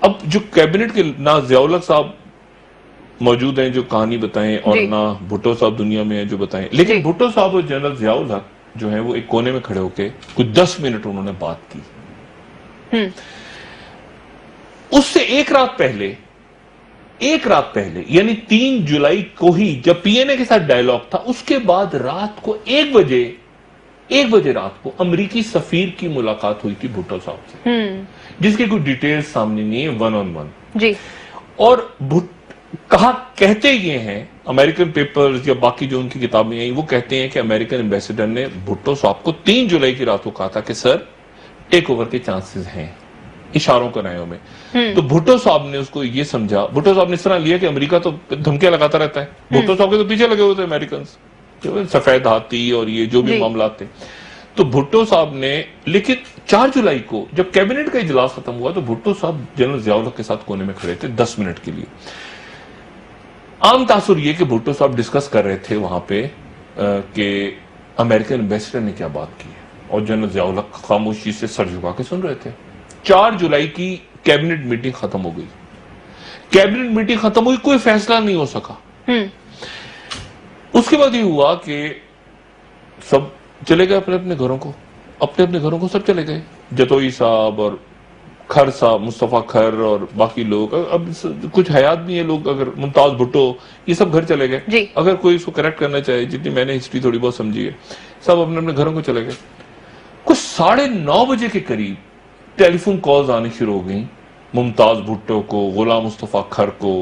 اب جو کیبنٹ کے نہ ضیاء الحق صاحب موجود ہیں جو کہانی بتائیں اور نہ بھٹو صاحب دنیا میں ہیں جو بتائیں، لیکن بھٹو صاحب اور جنرل ضیاء الحق جو ہیں وہ ایک کونے میں کھڑے ہو کے کچھ 10 منٹ انہوں نے بات کی. اس سے ایک رات پہلے یعنی 3 جولائی کو ہی جب پی این اے کے ساتھ ڈائیلاگ تھا، اس کے بعد رات کو 1 بجے رات کو امریکی سفیر کی ملاقات ہوئی تھی بھٹو صاحب سے، جس کی کوئی ڈیٹیل سامنے نہیں ہے، 1 on 1 جی. اور کہتے یہ ہیں امریکن پیپرز یا باقی جو ان کی کتابیں ہیں وہ کہتے ہیں کہ امریکن ایمبیسیڈر نے بھٹو صاحب کو 3 جولائی کی رات کو کہا تھا کہ سر ٹیک اوور کے چانسز ہیں، اشاروں کرایوں میں. تو بھٹو صاحب نے اس کو یہ سمجھا، بھٹو صاحب نے اس طرح لیا کہ امریکہ تو دھمکیاں لگاتا رہتا ہے، بھٹو صاحب کے تو پیچھے لگے ہوئے تھے امریکنز، سفید ہاتھی اور یہ جو بھی معاملات تھے. تو بھٹو صاحب نے، لیکن 4 جولائی کو جب کیبنٹ کا اجلاس ختم ہوا تو بھٹو صاحب جنرل ضیاء الحق کے ساتھ کونے میں کھڑے تھے 10 منٹ کے لیے. عام تاثر یہ کہ بھٹو صاحب ڈسکس کر رہے تھے وہاں پہ کہ امریکن ایمبیسیڈر نے کیا بات کی ہے، اور جنرل ضیاء الحق خاموشی سے سر جھکا کے سن رہے تھے. 4 جولائی کی کیبنٹ میٹنگ ختم ہو گئی. کیبنٹ میٹنگ ختم ہوئی، کوئی فیصلہ نہیں ہو سکا. اس کے بعد یہ ہوا کہ سب چلے گئے اپنے اپنے گھروں کو سب چلے گئے. جتوئی صاحب اور کھر صاحب، مصطفیٰ کھر اور باقی لوگ، اب کچھ حیات بھی ہیں لوگ، اگر ممتاز بھٹو، یہ سب گھر چلے گئے. اگر کوئی اس کو کریکٹ کرنا چاہے، جتنی میں نے ہسٹری تھوڑی بہت سمجھی ہے، سب اپنے اپنے گھروں کو چلے گئے. کچھ 9:30 بجے کے قریب ٹیلی فون کالز آنی شروع ہو گئیں، ممتاز بھٹو کو، غلام مصطفیٰ کھر کو،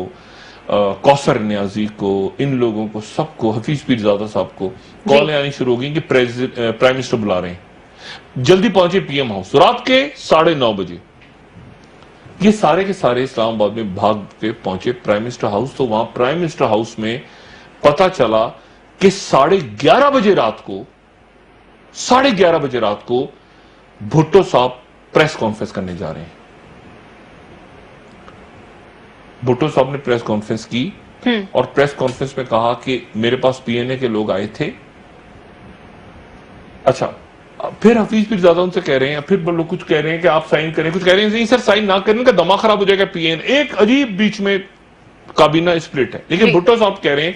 کوثر نیازی کو، ان لوگوں کو، سب کو، حفیظ پیرزادہ صاحب کو کالیں آنی شروع ہو گئیں کہ پرائم منسٹر بلا رہے ہیں، جلدی پہنچے پی ایم ہاؤس. رات کے 9:30 بجے یہ سارے کے سارے اسلام آباد میں بھاگ کے پہنچے پرائم منسٹر ہاؤس. تو وہاں پرائم منسٹر ہاؤس میں پتا چلا کہ 11:30 بجے رات کو بھٹو صاحب پریس کانفرنس کرنے جا رہے ہیں. بھٹو صاحب نے پریس کانفرنس کی اور پریس کانفرنس میں کہا کہ میرے پاس پی این اے کے لوگ آئے تھے. اچھا، پھر حفیظ پیرزادہ ان سے کہہ رہے ہیں، پھر لوگ کچھ کہہ رہے ہیں کہ آپ سائن کریں، کچھ کہہ رہے ہیں نہیں سر سائن نہ کرنے کا دماغ خراب ہو جائے گا پی این اے. ایک عجیب بیچ میں کابینہ اسپلٹ ہے. لیکن بھٹو صاحب کہہ رہے ہیں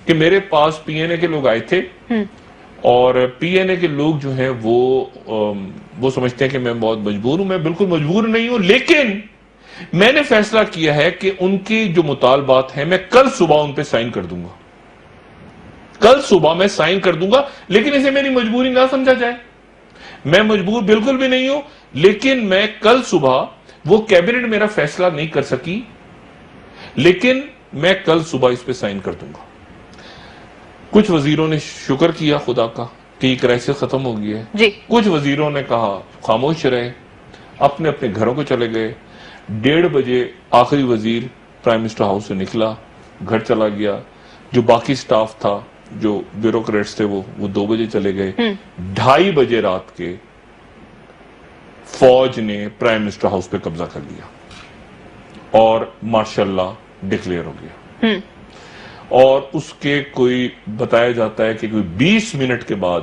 کہ میرے پاس پی این اے کے لوگ آئے تھے اور پی این اے کے لوگ جو ہیں وہ سمجھتے ہیں کہ میں بہت مجبور ہوں. میں بالکل مجبور نہیں ہوں، لیکن میں نے فیصلہ کیا ہے کہ ان کی جو مطالبات ہیں میں کل صبح ان پہ سائن کر دوں گا. لیکن اسے میری مجبوری نہ سمجھا جائے، میں مجبور بالکل بھی نہیں ہوں، لیکن میں کل صبح، وہ کیبنٹ میرا فیصلہ نہیں کر سکی، لیکن میں کل صبح اس پہ سائن کر دوں گا. کچھ وزیروں نے شکر کیا خدا کا کہ یہ کرائسس ختم ہو گیا ہے. کچھ وزیروں نے کہا خاموش رہے، اپنے اپنے گھروں کو چلے گئے. 1:30 بجے آخری وزیر پرائم منسٹر ہاؤس سے نکلا، گھر چلا گیا. جو باقی سٹاف تھا، جو بیوروکریٹس تھے، وہ 2 بجے چلے گئے. 2:30 بجے رات کے فوج نے پرائم منسٹر ہاؤس پہ قبضہ کر لیا اور مارشل لا ڈکلیئر ہو گیا. اور اس کے کوئی بتایا جاتا ہے کہ کوئی 20 منٹ کے بعد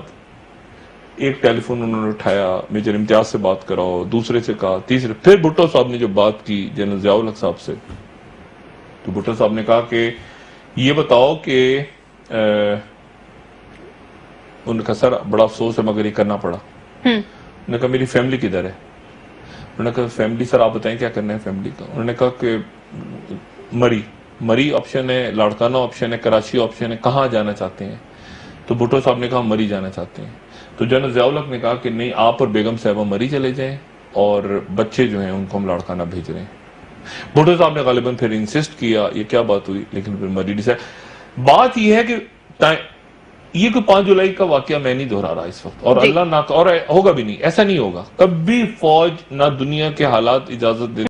ایک ٹیلی فون انہوں نے اٹھایا، میجر امتیاز سے بات کراؤ، دوسرے سے کہا، تیسرے، پھر بھٹو صاحب نے جو بات کی جنرل ضیاء الحق صاحب سے، تو بھٹو صاحب نے کہا کہ یہ بتاؤ کہ انہوں نے کہا سر بڑا افسوس ہے مگر یہ کرنا پڑا. انہوں نے کہا میری فیملی کدھر ہے؟ انہوں نے کہا فیملی سر آپ بتائیں کیا کرنا ہے فیملی کا؟ انہوں نے کہا کہ مری آپشن ہے، لاڑکانہ آپشن ہے، کراچی آپشن ہے، کہاں جانا چاہتے ہیں؟ تو بھٹو صاحب نے کہا مری جانا چاہتے ہیں. تو جنرل ضیاء الحق نے کہا کہ نہیں، آپ اور بیگم صاحبہ مری چلے جائیں اور بچے جو ہیں ان کو ہم لاڑکانہ بھیج رہے ہیں. بھٹو صاحب نے غالباً پھر انسسٹ کیا، یہ کیا بات ہوئی، لیکن پھر مری ڈیسائیڈ. بات یہ ہے کہ یہ کوئی 5 جولائی کا واقعہ میں نہیں دہرا رہا اس وقت، اور اللہ نہ، اور ہوگا بھی نہیں، ایسا نہیں ہوگا کبھی. فوج نہ دنیا کے حالات اجازت دے